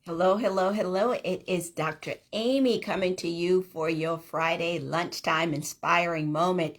Hello, hello, hello. It is Dr. Amy coming to you for your Friday lunchtime inspiring moment.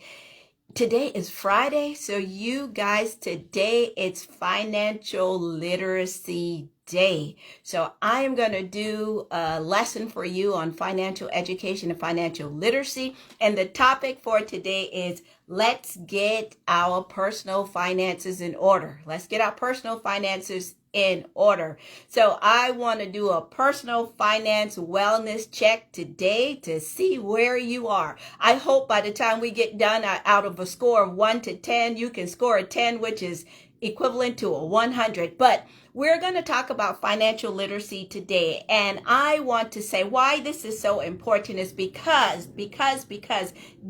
Today is Friday, so you guys, today it's Financial Literacy Day. So I am going to do a lesson for you on financial education and financial literacy. And the topic for today is let's get our personal finances in order. Let's get our personal finances in order. So I want to do a personal finance wellness check today to see where you are. I hope by the time we get done, out of a score of 1 to 10, you can score a 10, which is equivalent to a 100. But we're going to talk about financial literacy today. And I want to say why this is so important is because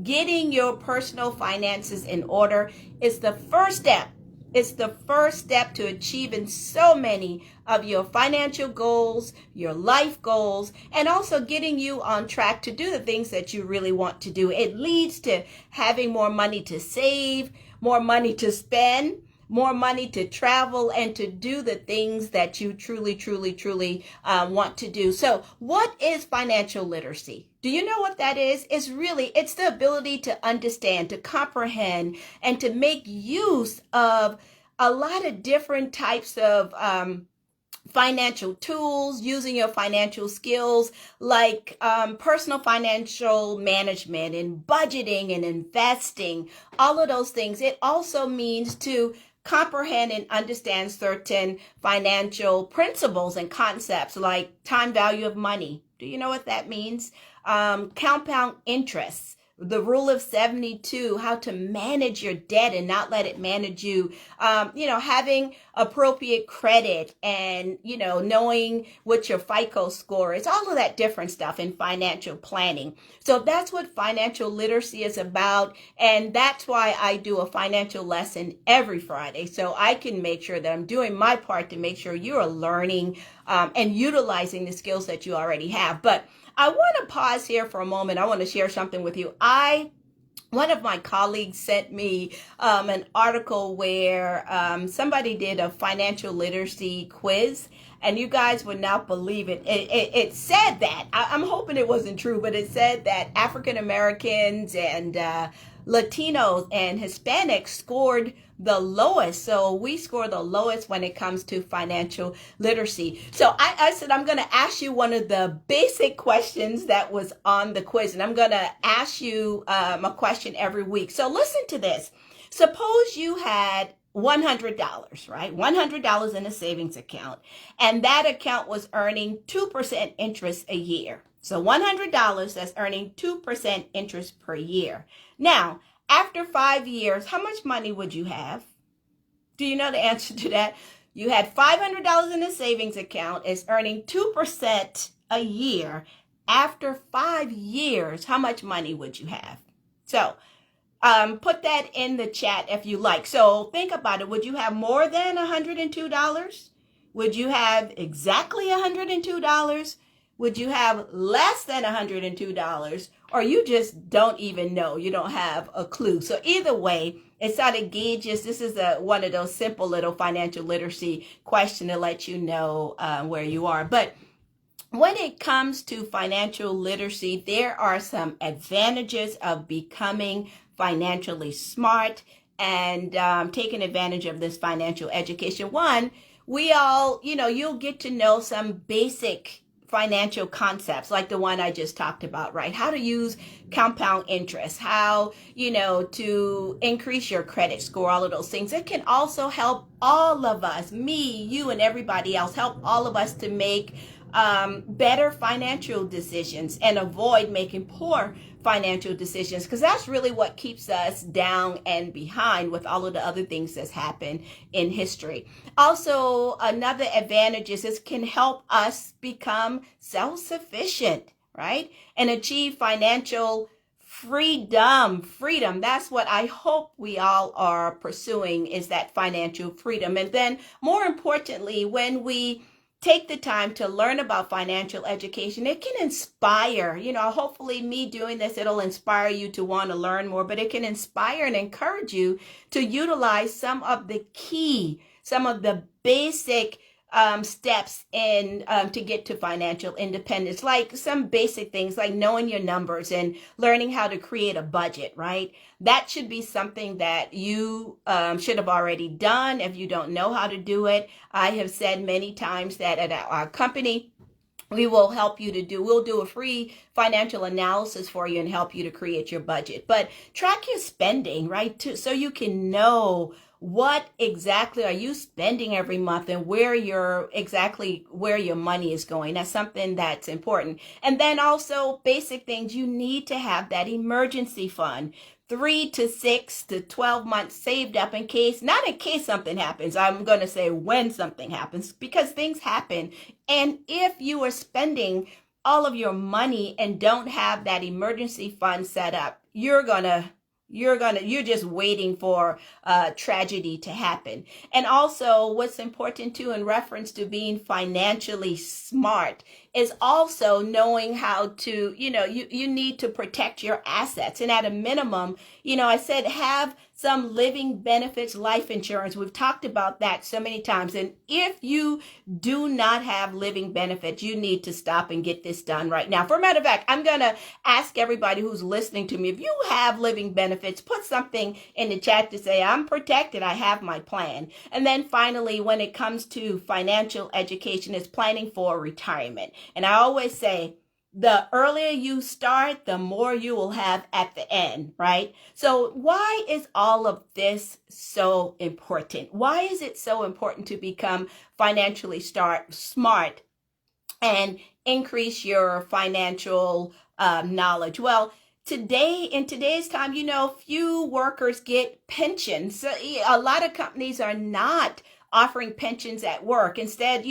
getting your personal finances in order is the first step. It's the first step to achieving so many of your financial goals, your life goals, and also getting you on track to do the things that you really want to do. It leads to having more money to save, more money to spend, more money to travel, and to do the things that you truly want to do. So what is financial literacy? Do you know what that is? It's the ability to understand, to comprehend, and to make use of a lot of different types of financial tools, using your financial skills like personal financial management and budgeting and investing, all of those things. It also means to comprehend and understand certain financial principles and concepts like time value of money. Do you know what that means? Compound interest, the rule of 72, how to manage your debt and not let it manage you, having appropriate credit and, knowing what your FICO score is, all of that different stuff in financial planning. So that's what financial literacy is about. And that's why I do a financial lesson every Friday. So I can make sure that I'm doing my part to make sure you are learning and utilizing the skills that you already have. But I want to pause here for a moment. I want to share something with you. One of my colleagues sent me an article where somebody did a financial literacy quiz, and you guys would not believe it. It said that, I'm hoping it wasn't true, but it said that African Americans and Latinos and Hispanics scored the lowest. So we score the lowest when it comes to financial literacy. So I said, I'm going to ask you one of the basic questions that was on the quiz. And I'm going to ask you a question every week. So listen to this. Suppose you had $100, right? $100 in a savings account. And that account was earning 2% interest a year. So $100 that's earning 2% interest per year. Now, after 5 years, how much money would you have? Do you know the answer to that? You had $500 in a savings account. It's earning 2% a year. After 5 years, how much money would you have? So put that in the chat if you like. So think about it. Would you have more than $102? Would you have exactly $102? Would you have less than $102? Or you just don't even know? You don't have a clue. So either way, it sort of gauges. This is one of those simple little financial literacy questions to let you know where you are. But when it comes to financial literacy, there are some advantages of becoming financially smart and taking advantage of this financial education. One, we all, you'll get to know some basic financial concepts like the one I just talked about, right? How to use compound interest, how, to increase your credit score, all of those things. It can also help all of us, me, you, and everybody else, help all of us to make better financial decisions and avoid making poor financial decisions, because that's really what keeps us down and behind with all of the other things that's happened in history. Also, another advantage is it can help us become self-sufficient, right? And achieve financial freedom. That's what I hope we all are pursuing, is that financial freedom. And then more importantly, when we take the time to learn about financial education, it can inspire, hopefully me doing this, it'll inspire you to want to learn more, but it can inspire and encourage you to utilize some of the basic steps in to get to financial independence, like some basic things like knowing your numbers and learning how to create a budget, right? That should be something that you should have already done. If you don't know how to do it, I have said many times that at our company, we will help you to we'll do a free financial analysis for you and help you to create your budget. But track your spending, right? So you can know what exactly are you spending every month and where your money is going. That's something that's important. And then also basic things, you need to have that emergency fund. 3 to 6 to 12 months saved up not in case something happens. I'm going to say when something happens, because things happen. And if you are spending all of your money and don't have that emergency fund set up, you're just waiting for tragedy to happen. And also what's important too, in reference to being financially smart, is also knowing how to, you need to protect your assets. And at a minimum, I said have some living benefits, life insurance. We've talked about that so many times. And if you do not have living benefits, you need to stop and get this done right now. For a matter of fact, I'm going to ask everybody who's listening to me, if you have living benefits, put something in the chat to say, I'm protected, I have my plan. And then finally, when it comes to financial education, is planning for retirement. And I always say, the earlier you start, the more you will have at the end, right? So why is all of this so important? Why is it so important to become financially smart and increase your financial knowledge? Well, in today's time, few workers get pensions. So a lot of companies are not offering pensions at work. Instead,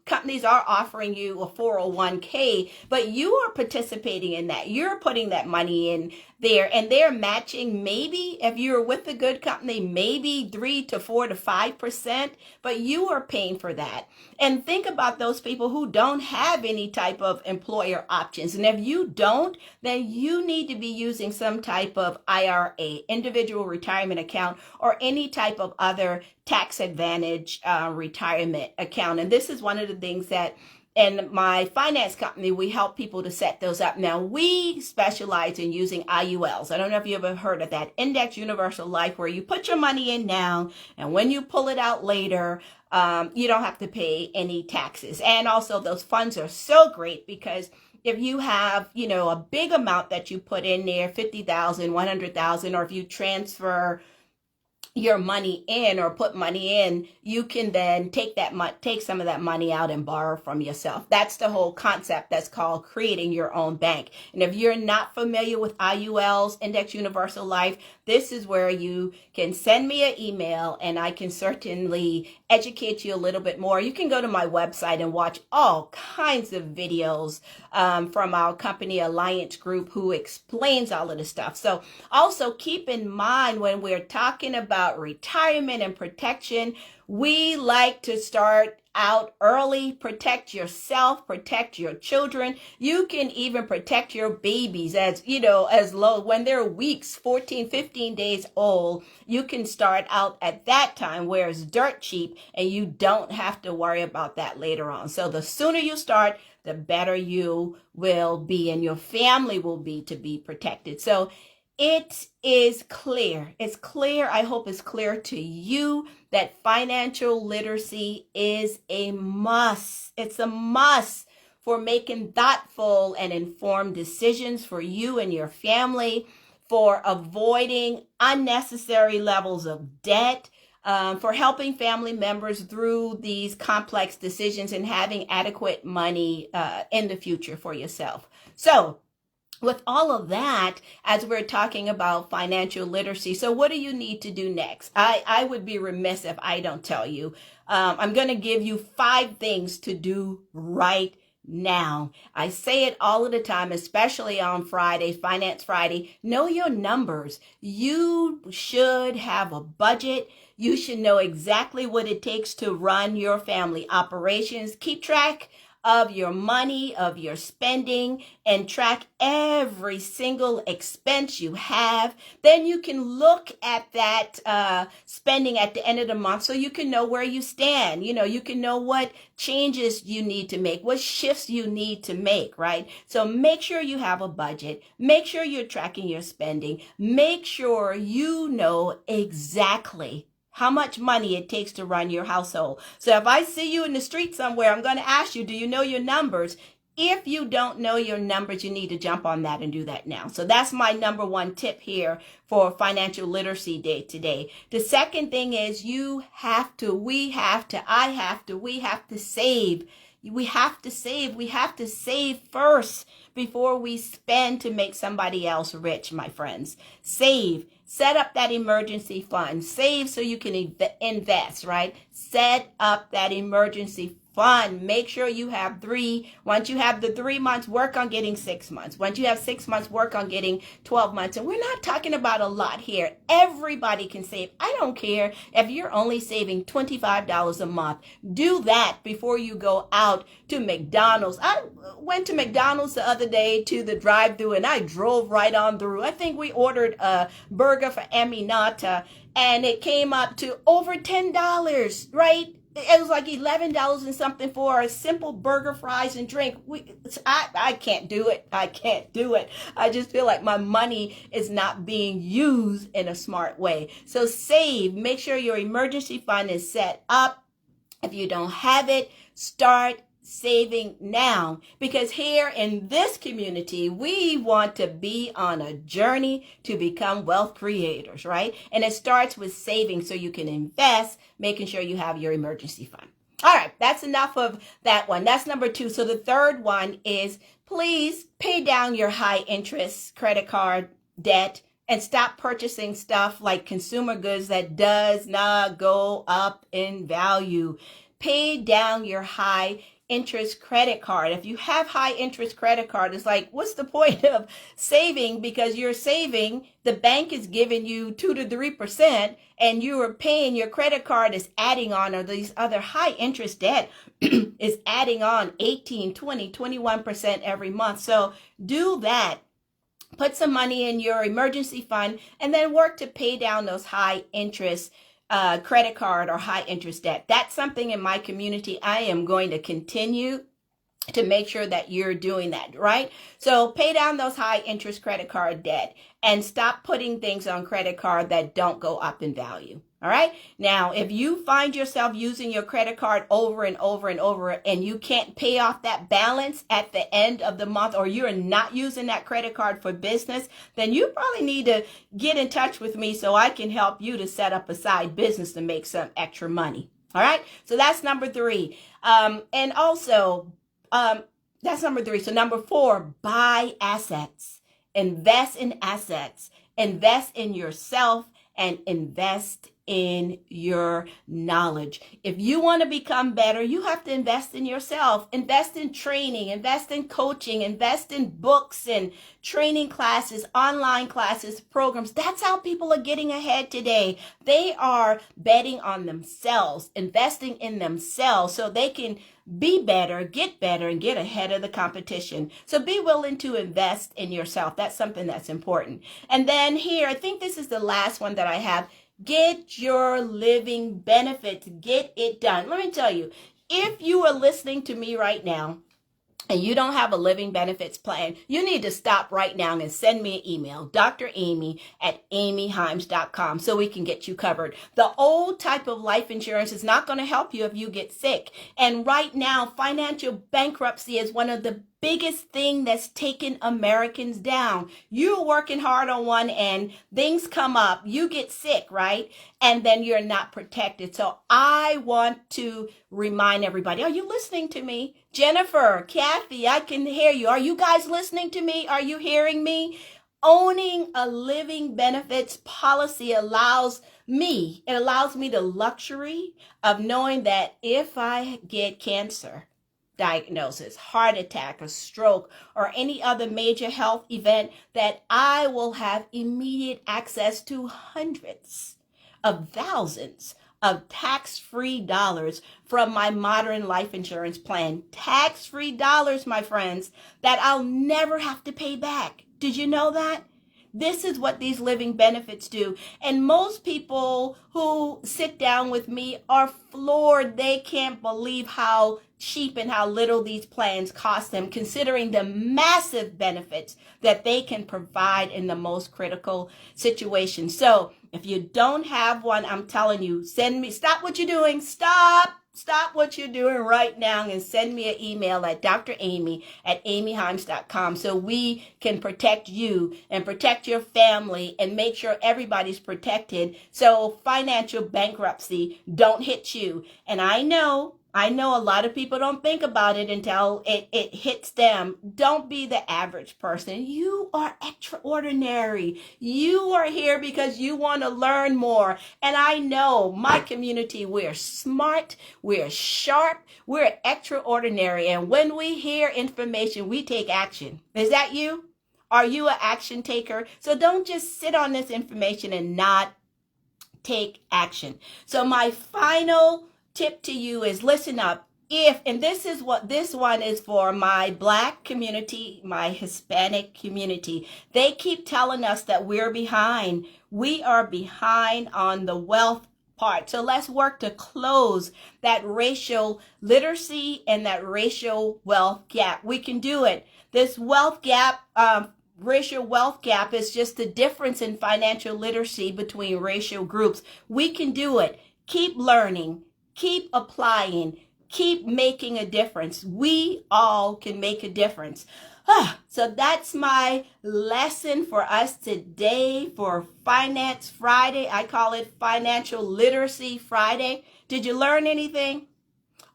companies are offering you a 401k, but you are participating in that. You're putting that money in there, and they're matching, maybe if you're with a good company, maybe 3 to 4 to 5%, but you are paying for that. And think about those people who don't have any type of employer options. And if you don't, then you need to be using some type of IRA, individual retirement account, or any type of other tax advantage retirement account. And this is one of the things that in my finance company, we help people to set those up. Now, we specialize in using IULs. I don't know if you ever heard of that, Index Universal Life, where you put your money in now, and when you pull it out later, you don't have to pay any taxes. And also those funds are so great because if you have, a big amount that you put in there, 50,000, 100,000, or if you transfer your money in or put money in, you can then take some of that money out and borrow from yourself. That's the whole concept. That's called creating your own bank. And if you're not familiar with IULs, Index Universal Life, this is where you can send me an email and I can certainly educate you a little bit more. You can go to my website and watch all kinds of videos from our company Alliance Group who explains all of this stuff. So also keep in mind, when we're talking about retirement and protection, we like to start out early. Protect yourself, protect your children. You can even protect your babies as low when they're weeks, 14, 15 days old. You can start out at that time where it's dirt cheap and you don't have to worry about that later on. So the sooner you start, the better you will be and your family will be to be protected. So it is clear. It's clear. I hope it's clear to you that financial literacy is a must. It's a must for making thoughtful and informed decisions for you and your family, for avoiding unnecessary levels of debt, for helping family members through these complex decisions and having adequate money in the future for yourself. So, with all of that, as we're talking about financial literacy, so what do you need to do next? I would be remiss if I don't tell you. I'm going to give you 5 things to do right now. I say it all of the time, especially on Fridays, Finance Friday. Know your numbers. You should have a budget. You should know exactly what it takes to run your family operations. Keep track of your money, of your spending, and track every single expense you have. Then you can look at that spending at the end of the month so you can know where you stand. You can know what changes you need to make, what shifts you need to make, right? So make sure you have a budget. Make sure you're tracking your spending. Make sure you know exactly how much money it takes to run your household. So if I see you in the street somewhere, I'm going to ask you, do you know your numbers? If you don't know your numbers, you need to jump on that and do that now. So that's my number one tip here for Financial Literacy Day today. The second thing is we have to save. We have to save first before we spend to make somebody else rich, my friends. Save. Set up that emergency fund. Save so you can invest, right? Set up that emergency fund. Make sure you have 3. Once you have the 3 months, work on getting 6 months. Once you have 6 months, work on getting 12 months. And we're not talking about a lot here. Everybody can save. I don't care if you're only saving $25 a month. Do that before you go out to McDonald's. I went to McDonald's the other day to the drive-thru and I drove right on through. I think we ordered a burger for Aminata and it came up to over $10, right? It was like $11 and something for a simple burger, fries, and drink. I can't do it. I can't do it. I just feel like my money is not being used in a smart way. So save. Make sure your emergency fund is set up. If you don't have it, start saving now, because here in this community, we want to be on a journey to become wealth creators, right? And it starts with saving so you can invest, making sure you have your emergency fund. All right, that's enough of that one. That's number 2. So the third one is please pay down your high interest credit card debt and stop purchasing stuff like consumer goods that does not go up in value. Pay down your high interest credit card. If you have high interest credit card, it's like, what's the point of saving? Because you're saving, the bank is giving you 2 to 3%, and you are paying, your credit card is adding on, or these other high interest debt is adding on 18, 20, 21% every month. So do that. Put some money in your emergency fund and then work to pay down those high interest credit card or high interest debt. That's something in my community I am going to continue to make sure that you're doing that, right? So pay down those high interest credit card debt and stop putting things on credit card that don't go up in value. All right. Now, if you find yourself using your credit card over and over and over and you can't pay off that balance at the end of the month, or you're not using that credit card for business, then you probably need to get in touch with me so I can help you to set up a side business to make some extra money. All right. So that's number 3. And also, that's number 3. So number 4, buy assets, invest in assets, invest in yourself, and invest in your knowledge. If you want to become better, you have to invest in yourself. Invest in training, invest in coaching, invest in books and training classes, online classes, programs. That's how people are getting ahead today. They are betting on themselves, investing in themselves so they can be better, and get ahead of the competition. So be willing to invest in yourself. That's something that's important. And then here, I think this is the last one that I have. Get your living benefits. Get it done. Let me tell you, if you are listening to me right now and you don't have a living benefits plan, you need to stop right now and send me an email, dramy@amyhimes.com, so we can get you covered. The old type of life insurance is not going to help you if you get sick. And right now, financial bankruptcy is one of the biggest thing that's taken Americans down. You're working hard on one end, things come up, you get sick, right? And then you're not protected. So I want to remind everybody, are you listening to me? Jennifer, Kathy, I can hear you. Are you guys listening to me? Are you hearing me? Owning a living benefits policy allows me the luxury of knowing that if I get cancer diagnosis, heart attack, a stroke, or any other major health event, that I will have immediate access to hundreds of thousands of tax-free dollars from my modern life insurance plan. Tax-free dollars, my friends, that I'll never have to pay back. Did you know that? This is what these living benefits do. And most people who sit down with me are floored. They can't believe how cheap and how little these plans cost them, considering the massive benefits that they can provide in the most critical situations. So if you don't have one, I'm telling you, stop what you're doing. Stop what you're doing right now and send me an email at dramy@amyhimes.com so we can protect you and protect your family and make sure everybody's protected so financial bankruptcy don't hit you. And I know a lot of people don't think about it until it hits them. Don't be the average person. You are extraordinary. You are here because you want to learn more. And I know my community, we're smart, we're sharp, we're extraordinary. And when we hear information, we take action. Is that you? Are you an action taker? So don't just sit on this information and not take action. So my final tip to you is listen up. And this is what this one is for my Black community, my Hispanic community. They keep telling us that we're behind. We are behind on the wealth part. So let's work to close that racial literacy and that racial wealth gap. We can do it. This wealth gap, racial wealth gap is just the difference in financial literacy between racial groups. We can do it. Keep learning. Keep applying, keep making a difference. We all can make a difference. So that's my lesson for us today for Finance Friday. I call it Financial Literacy Friday. Did you learn anything?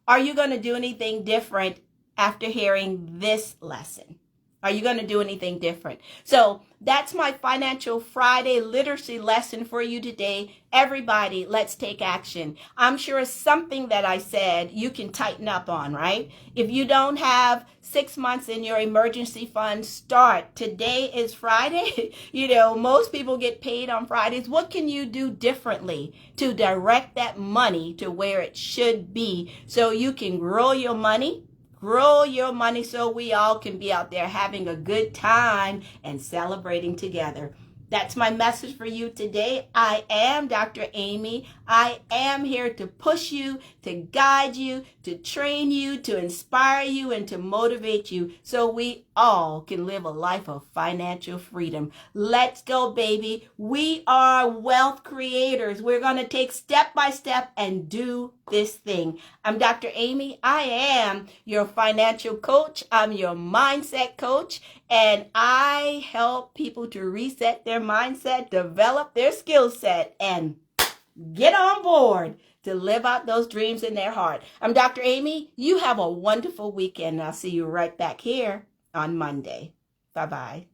Are you going to do anything different after hearing this lesson? Are you going to do anything different? So that's my Financial Friday literacy lesson for you today. Everybody, let's take action. I'm sure it's something that I said you can tighten up on, right? If you don't have 6 months in your emergency fund, start. Today is Friday. Most people get paid on Fridays. What can you do differently to direct that money to where it should be so you can grow your money? Grow your money so we all can be out there having a good time and celebrating together. That's my message for you today. I am Dr. Amy. I am here to push you, to guide you, to train you, to inspire you, and to motivate you so we all can live a life of financial freedom. Let's go, baby. We are wealth creators. We're going to take step by step and do this thing. I'm Dr. Amy. I am your financial coach. I'm your mindset coach. And I help people to reset their mindset, develop their skill set, and get on board to live out those dreams in their heart. I'm Dr. Amy. You have a wonderful weekend. I'll see you right back here on Monday. Bye-bye.